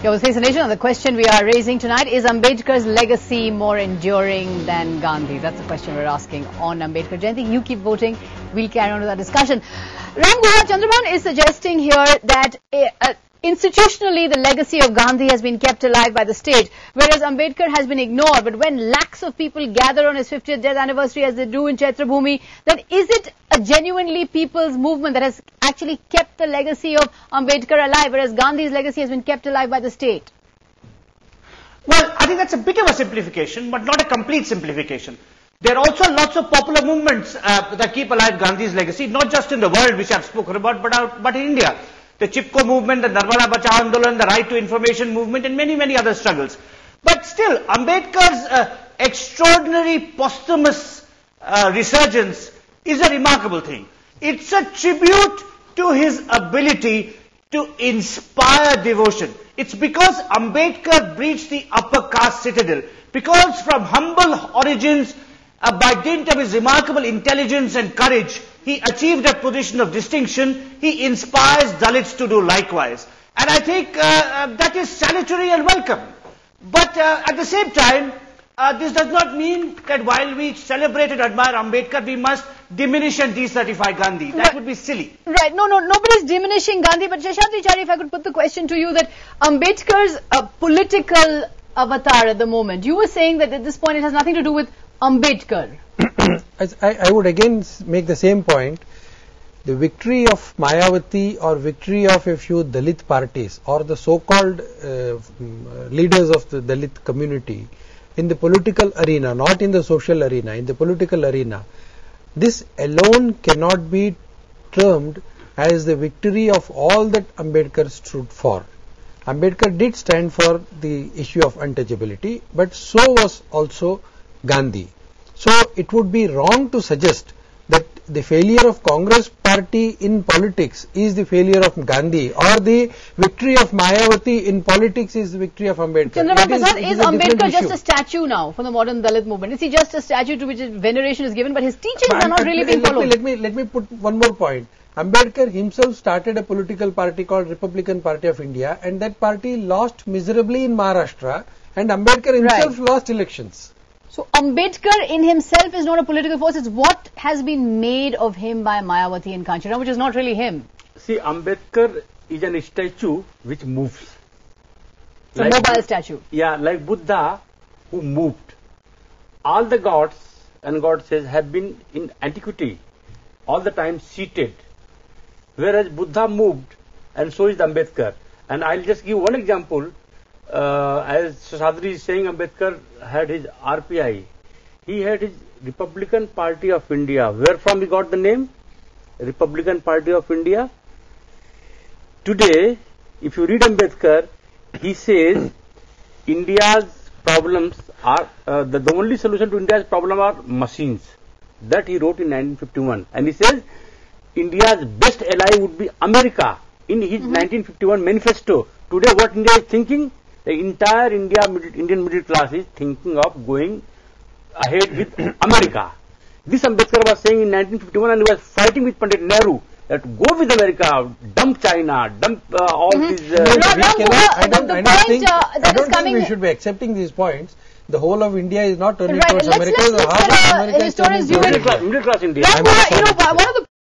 Your Face the Nation, the question we are raising tonight is Ambedkar's legacy more enduring than Gandhi's? That's the question we're asking on Ambedkar Jayanti. You keep voting. We'll carry on with our discussion. Ram Guha, Chandrabhan is suggesting here that institutionally the legacy of Gandhi has been kept alive by the state, whereas Ambedkar has been ignored. But when lakhs of people gather on his 50th death anniversary as they do in Chaitra Bhumi, then is it a genuinely people's movement that has actually kept the legacy of Ambedkar alive, whereas Gandhi's legacy has been kept alive by the state? Well, I think that's a bit of a simplification, but not a complete simplification. There are also lots of popular movements that keep alive Gandhi's legacy, not just in the world, which I've spoken about, but in India. The Chipko movement, the Narmada Bachao Andolan, the right to information movement, and many, many other struggles. But still, Ambedkar's extraordinary posthumous resurgence is a remarkable thing. It's a tribute to his ability to inspire devotion. It's because Ambedkar breached the upper caste citadel, because from humble origins, by dint of his remarkable intelligence and courage, he achieved a position of distinction. He inspires Dalits to do likewise. And I think that is salutary and welcome. But at the same time, this does not mean that while we celebrate and admire Ambedkar, we must diminish and decertify Gandhi. That would be silly. Right. No, nobody's diminishing Gandhi. But Sheshadri Chari, if I could put the question to you, that Ambedkar's political avatar at the moment, you were saying that at this point it has nothing to do with Ambedkar. I would again make the same point. The victory of Mayawati or victory of a few Dalit parties or the so-called leaders of the Dalit community in the political arena, not in the social arena, in the political arena, this alone cannot be termed as the victory of all that Ambedkar stood for. Ambedkar did stand for the issue of untouchability, but so was also Gandhi. So it would be wrong to suggest that the failure of Congress party in politics is the failure of Gandhi, or the victory of Mayawati in politics is the victory of Ambedkar. Chandrabhan Prasad, is Ambedkar just a statue now for the modern Dalit movement? Is he just a statue to which veneration is given, but his teachings are not really being followed? Let me put one more point. Ambedkar himself started a political party called Republican Party of India, and that party lost miserably in Maharashtra, and Ambedkar himself lost elections. So Ambedkar in himself is not a political force. It's what has been made of him by Mayawati and Kanchiram, which is not really him. See, Ambedkar is a statue which moves. It's a mobile statue. Yeah, like Buddha who moved. All the gods and goddesses have been in antiquity all the time seated. Whereas Buddha moved, and so is Ambedkar. And I'll just give one example. As Sheshadri is saying, Ambedkar had his RPI. He had his Republican Party of India. Where from he got the name? Republican Party of India. Today, if you read Ambedkar, he says India's problems are, the only solution to India's problem are machines. That he wrote in 1951. And he says India's best ally would be America in his 1951 manifesto. Today what India is thinking? The entire Indian middle class is thinking of going ahead with America. This Ambedkar was saying in 1951, and he was fighting with Pandit Nehru that go with America, dump China, dump all these... I don't think we should be accepting these points. The whole of India is not turning towards America. Let's historians' view. Middle class India. One of the